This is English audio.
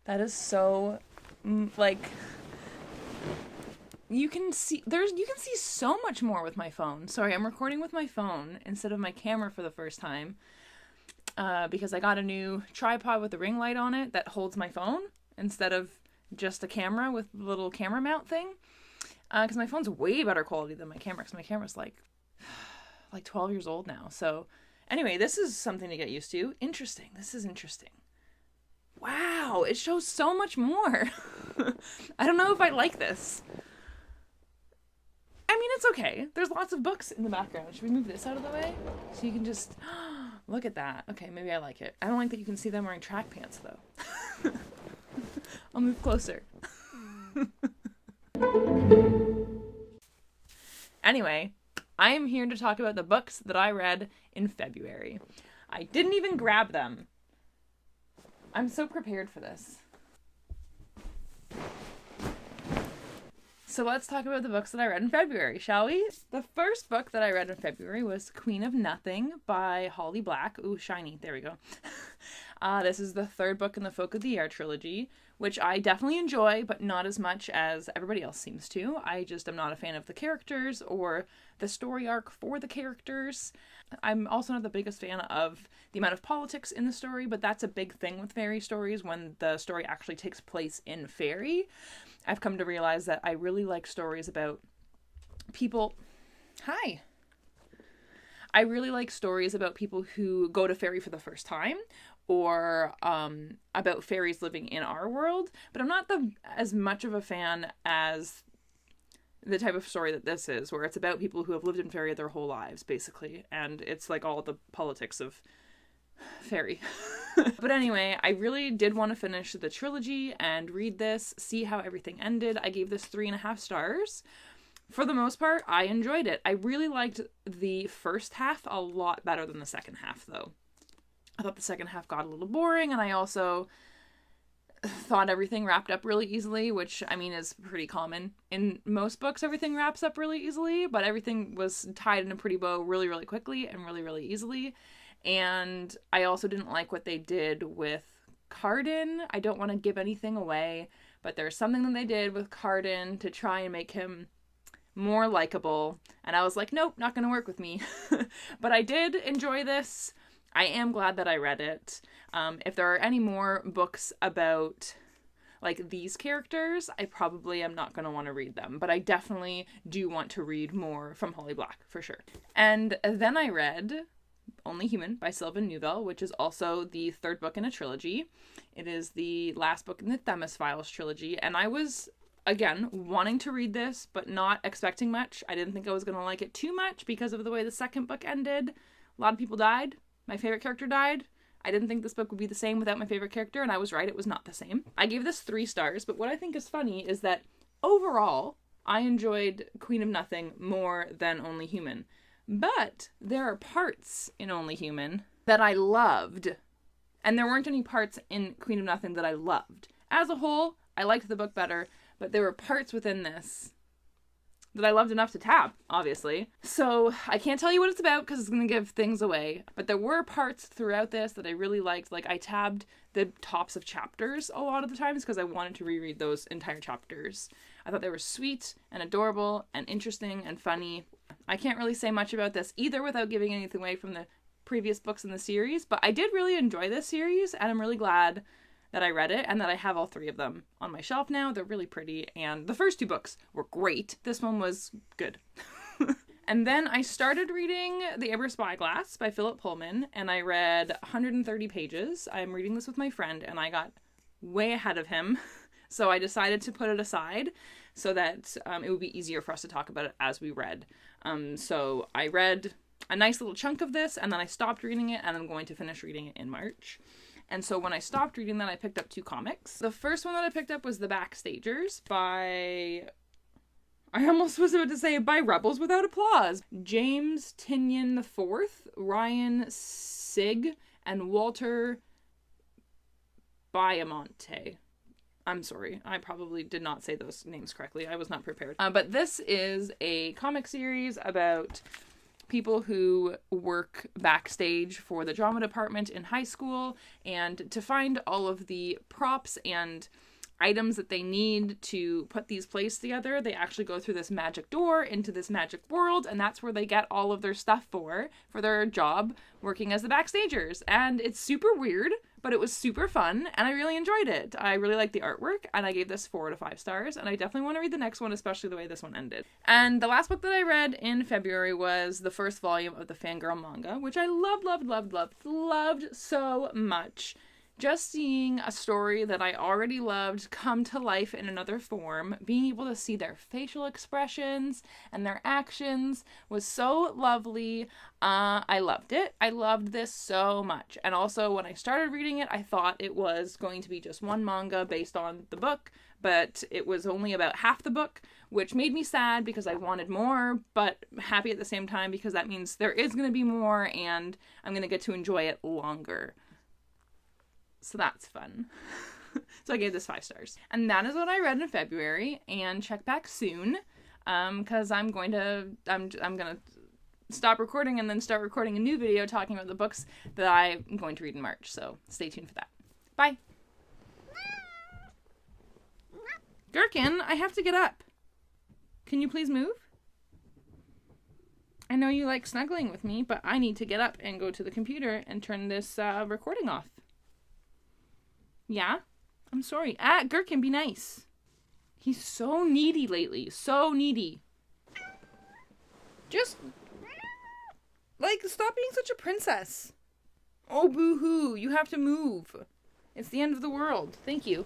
That is so, like, you can see so much more with my phone. Sorry, I'm recording with my phone instead of my camera for the first time, because I got a new tripod with a ring light on it that holds my phone instead of just a camera with a little camera mount thing. Because my phone's way better quality than my camera, because my camera's like 12 years old now. So anyway, this is something to get used to. Interesting. This is interesting. Wow, it shows so much more. I don't know if I like this. I mean, it's okay. There's lots of books in the background. Should we move this out of the way? So you can just look at that. Okay, maybe I like it. I don't like that you can see them wearing track pants, though. I'll move closer. Anyway, I am here to talk about the books that I read in February. I didn't even grab them. I'm so prepared for this. So let's talk about the books that I read in February, shall we? The first book that I read in February was Queen of Nothing by Holly Black. Ooh, shiny. There we go. This is the third book in the Folk of the Air trilogy, which I definitely enjoy, but not as much as everybody else seems to. I just am not a fan of the characters or the story arc for the characters. I'm also not the biggest fan of the amount of politics in the story, but that's a big thing with fairy stories when the story actually takes place in fairy. I've come to realize that I really like stories about people... Hi! I really like stories about people who go to fairy for the first time, or about fairies living in our world, but I'm not as much of a fan as the type of story that this is, where it's about people who have lived in fairy their whole lives, basically, and it's like all the politics of fairy. But anyway, I really did want to finish the trilogy and read this, see how everything ended. I gave this 3.5 stars. For the most part, I enjoyed it. I really liked the first half a lot better than the second half, though. I thought the second half got a little boring, and I also thought everything wrapped up really easily, which, I mean, is pretty common. In most books, everything wraps up really easily, but everything was tied in a pretty bow really, really quickly and really, really easily. And I also didn't like what they did with Cardan. I don't want to give anything away, but there's something that they did with Cardan to try and make him more likable, and I was like, nope, not gonna work with me. But I did enjoy this. I am glad that I read it. If there are any more books about like these characters, I probably am not going to want to read them, but I definitely do want to read more from Holly Black, for sure. And then I read Only Human by Sylvan Newville, which is also the third book in a trilogy. It is the last book in the Themis Files trilogy, and I was, again, wanting to read this, but not expecting much. I didn't think I was going to like it too much because of the way the second book ended. A lot of people died. My favorite character died. I didn't think this book would be the same without my favorite character, and I was right, it was not the same. I gave this 3 stars, but what I think is funny is that overall, I enjoyed Queen of Nothing more than Only Human. But there are parts in Only Human that I loved, and there weren't any parts in Queen of Nothing that I loved. As a whole, I liked the book better, but there were parts within this that I loved enough to tab, obviously. So I can't tell you what it's about because it's going to give things away. But there were parts throughout this that I really liked. Like, I tabbed the tops of chapters a lot of the times because I wanted to reread those entire chapters. I thought they were sweet and adorable and interesting and funny. I can't really say much about this either without giving anything away from the previous books in the series. But I did really enjoy this series, and I'm really glad that I read it and that I have all 3 of them on my shelf now. They're really pretty, and the first 2 books were great. This one was good. And then I started reading The Amber Spyglass by Philip Pullman, and I read 130 pages. I'm reading this with my friend, and I got way ahead of him, so I decided to put it aside so that it would be easier for us to talk about it as we read. So I read a nice little chunk of this, and then I stopped reading it, and I'm going to finish reading it in March. And so when I stopped reading that, I picked up 2 comics. The first one that I picked up was The Backstagers by... I almost was about to say by Rebels Without Applause. James Tynion IV, Ryan Sigg, and Walter Biamonte. I'm sorry, I probably did not say those names correctly. I was not prepared. But this is a comic series about people who work backstage for the drama department in high school, and to find all of the props and items that they need to put these plays together, they actually go through this magic door into this magic world, and that's where they get all of their stuff for their job working as the backstagers. And it's super weird, but it was super fun, and I really enjoyed it. I really liked the artwork, and I gave this 4 out of 5 stars, and I definitely want to read the next one, especially the way this one ended. And the last book that I read in February was the first volume of the Fangirl manga, which I loved so much. Just seeing a story that I already loved come to life in another form, being able to see their facial expressions and their actions was so lovely. I loved it. I loved this so much. And also, when I started reading it, I thought it was going to be just one manga based on the book, but it was only about half the book, which made me sad because I wanted more, but happy at the same time because that means there is going to be more and I'm going to get to enjoy it longer. So that's fun. So I gave this 5 stars. And that is what I read in February, and check back soon, because I'm gonna stop recording and then start recording a new video talking about the books that I'm going to read in March. So stay tuned for that. Bye. Gherkin, I have to get up. Can you please move? I know you like snuggling with me, but I need to get up and go to the computer and turn this recording off. Yeah? I'm sorry. Gherkin, be nice. He's so needy lately. So needy. Just, stop being such a princess. Oh, boo-hoo. You have to move. It's the end of the world. Thank you.